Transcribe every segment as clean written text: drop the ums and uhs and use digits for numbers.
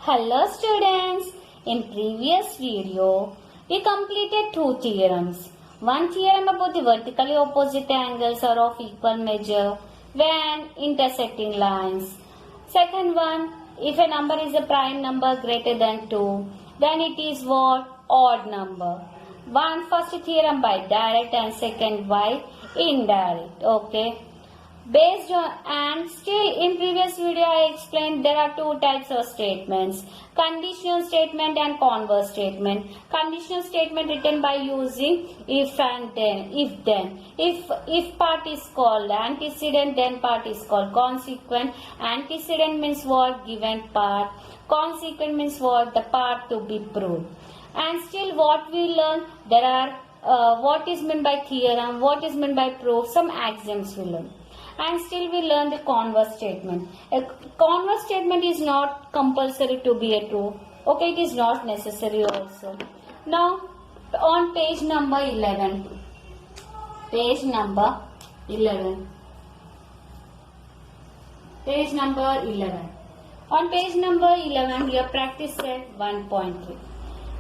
Hello students, in previous video we completed two theorems. One theorem about the vertically opposite angles are of equal measure when intersecting lines. Second one, if a number is a prime number greater than 2, then it is what? Odd number. First theorem by direct and second by indirect. Okay. Based on, and still in previous video I explained there are two types of statements, conditional statement and converse statement. Conditional statement written by using if and then, if then. If part is called antecedent, then part is called consequent. Antecedent means what? Given part. Consequent means what? The part to be proved. And still what we learn, there are what is meant by theorem, what is meant by proof, some axioms we learn. And still we learn the converse statement. A converse statement is not compulsory to be a true. Okay, it is not necessary also. Now on page number 11. Page number 11. Page number 11. On page number 11 your practice set 1.3.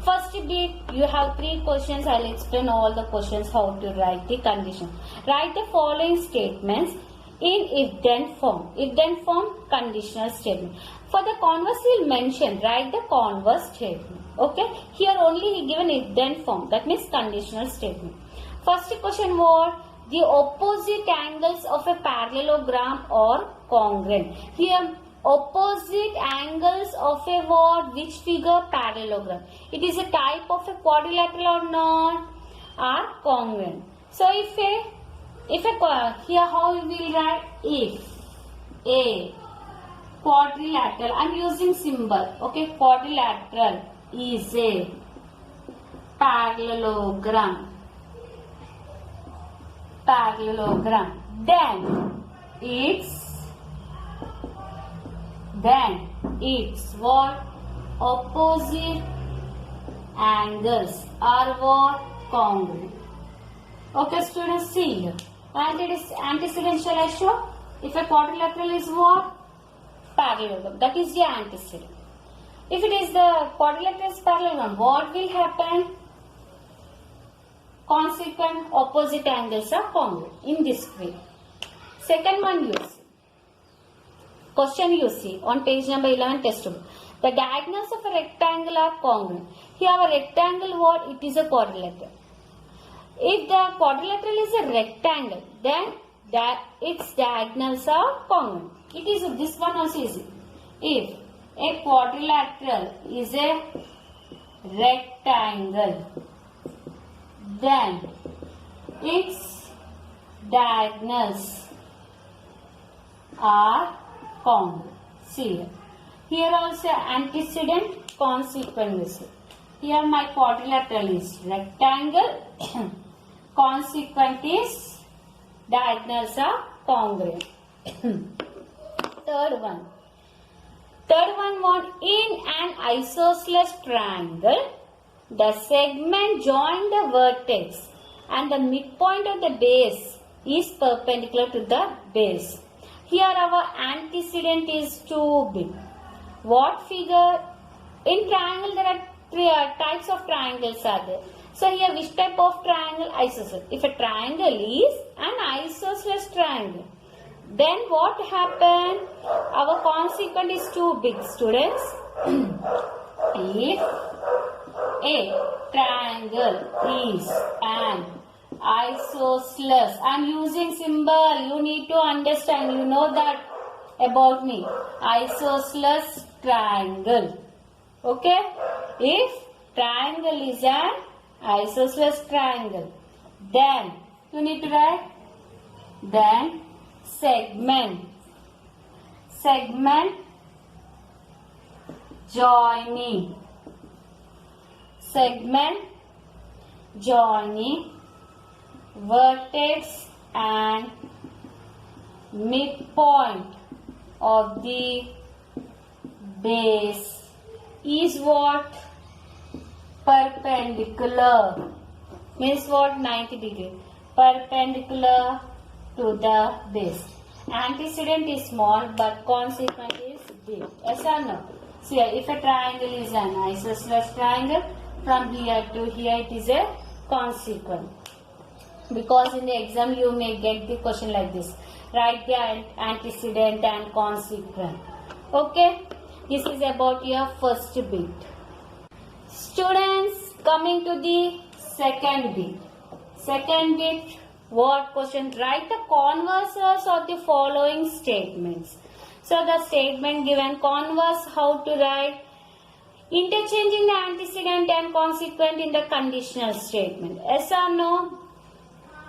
First bit, you have 3 questions. I will explain all the questions how to write the condition. Write the following statements in if-then form. If-then form, conditional statement. For the converse we will mention, write the converse statement. Okay. Here only he given if-then form. That means conditional statement. First question was, the opposite angles of a parallelogram are congruent. Here opposite angles of a what? Which figure? Parallelogram. It is a type of a quadrilateral or not? Are congruent. So here how we will write? If a quadrilateral, I am using symbol. Okay, quadrilateral is a parallelogram. Then its what? Opposite angles are what? Congruent. Okay students, see here. And it is antecedent, shall I show? If a quadrilateral is what? Parallelogram. That is the antecedent. If it is the quadrilateral is parallelogram, what will happen? Consequent opposite angles are congruent in this way. Second one you see. Question you see on page number 11 textbook. The diagonals of a rectangle are congruent. Here our rectangle what? It is a quadrilateral. If the quadrilateral is a rectangle, then its diagonals are congruent. It is this one also easy. If a quadrilateral is a rectangle, then its diagonals are congruent. See here. Here also antecedent, consequent. Here my quadrilateral is rectangle. Consequent is diagonals are congruent. Third one in an isosceles triangle, the segment join the vertex and the midpoint of the base is perpendicular to the base. Here our antecedent is too big. What figure? In triangle there are 3 types of triangles are there. So here which type of triangle? Isosceles. If a triangle is an isosceles triangle, then what happen? Our consequent is too big, students. If a triangle is an isosceles, I am using symbol, you need to understand, you know that about me. Isosceles triangle. Okay? If triangle is an isosceles triangle, then you need to write, then segment joining vertex and midpoint of the base is what? Perpendicular. Means what? 90 degree. Perpendicular to the base. Antecedent is small but consequent is big. Yes or no? So here, if a triangle is an isosceles triangle, from here to here it is a consequent. Because in the exam you may get the question like this. Write the antecedent and consequent. Okay, this is about your first bit. Students, coming to the second bit. Second bit, what question? Write the converses of the following statements. So the statement given, converse, how to write? Interchanging the antecedent and consequent in the conditional statement. Yes or no?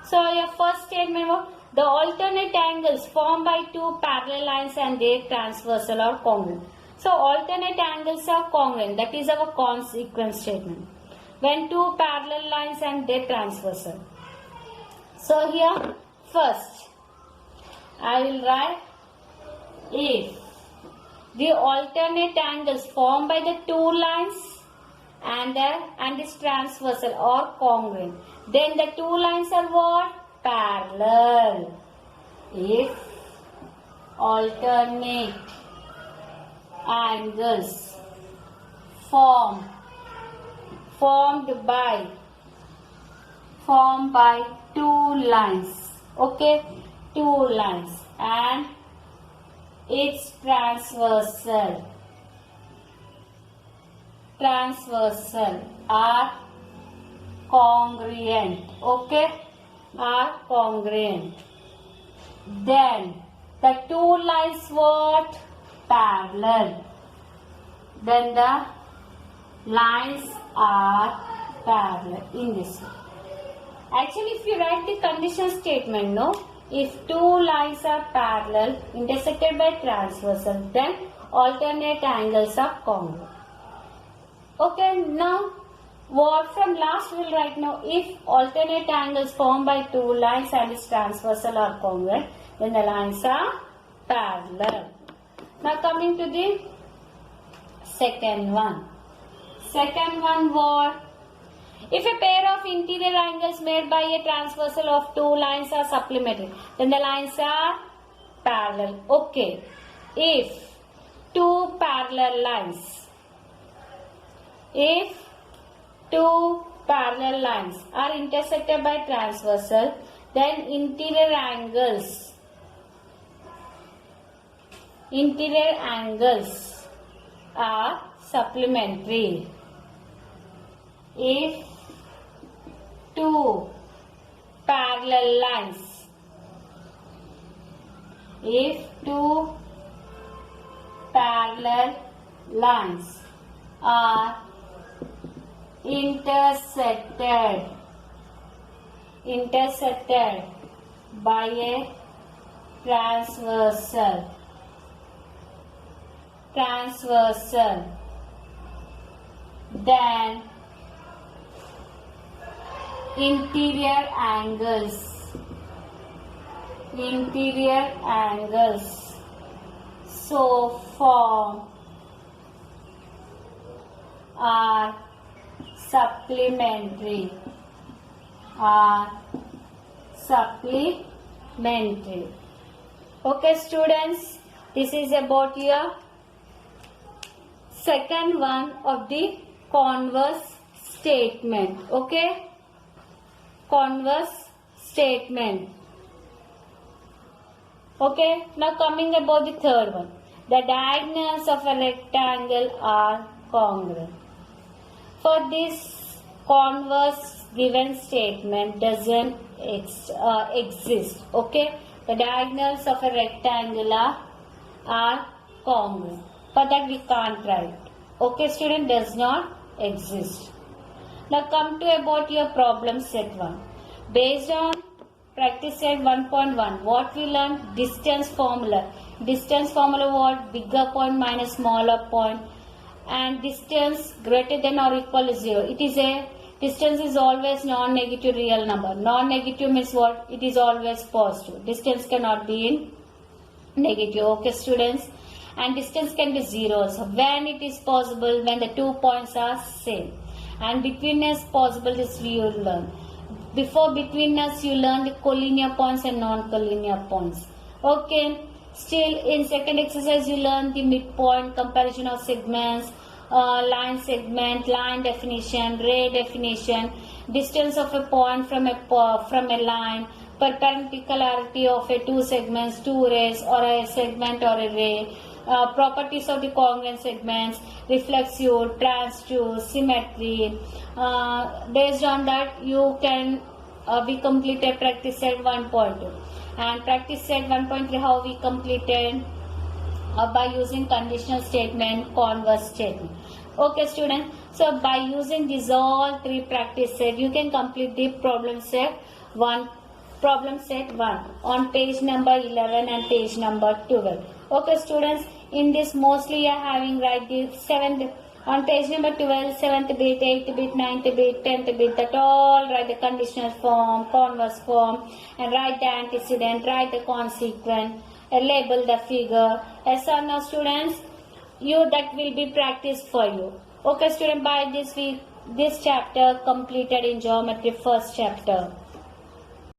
So your first statement was, the alternate angles formed by two parallel lines and their transversal are congruent. So alternate angles are congruent. That is our consequent statement. When two parallel lines and their transversal. So here first I will write, if the alternate angles formed by the two lines and its transversal are congruent, then the two lines are what? Parallel. If alternate angles formed by two lines, okay, two lines and its transversal are congruent, okay, are congruent, then the two lines what? Parallel. Then the lines are parallel in this way. Actually, if you write the conditional statement, no, if two lines are parallel intersected by transversal, then alternate angles are congruent. Okay, now what from last we will write now, if alternate angles formed by two lines and its transversal are congruent, then the lines are parallel. Now coming to the second one. Second one what? If a pair of interior angles made by a transversal of two lines are supplementary, then the lines are parallel. Okay. If two parallel lines are intersected by transversal, then interior angles are supplementary. If two parallel lines are intersected by a transversal, then interior angles so formed are supplementary. Okay students, this is about your second one of the converse statement. Okay, converse statement. Okay, now coming about the third one. The diagonals of a rectangle are congruent. For this converse given statement doesn't exist. Okay, the diagonals of a rectangle are congruent. For that we can't write. Okay student, does not exist. Now come to about your problem set 1. Based on practice set 1.1, what we learned? Distance formula. Distance formula what? Bigger point minus smaller point, and distance greater than or equal to 0. It is a distance is always non-negative real number. Non-negative means what? It is always positive. Distance cannot be in negative. Okay students, and distance can be 0. So when it is possible, when the 2 points are same, and betweenness possible, this we will learn. Before betweenness you learn the collinear points and non-collinear points. Okay, Still, in second exercise, you learn the midpoint, comparison of segments, line segment, line definition, ray definition, distance of a point from a line, perpendicularity of a two segments, two rays, or a segment or a ray, properties of the congruent segments, reflexive, transitive, symmetry. Based on that, you can we completed practice set 1.2, and practice set 1.3 how we completed by using conditional statement, converse statement. Okay, students. So by using these all three practice set, you can complete the problem set 1 on page number 11 and page number 12. Okay, students. In this, mostly you are having write the 7th on page number 12, 7th bit, 8th bit, 9th bit, 10th bit, that all write the conditional form, converse form, and write the antecedent, write the consequent, label the figure. Yes or no, students? That will be practice for you. Okay, student, by this week, this chapter completed in geometry, first chapter.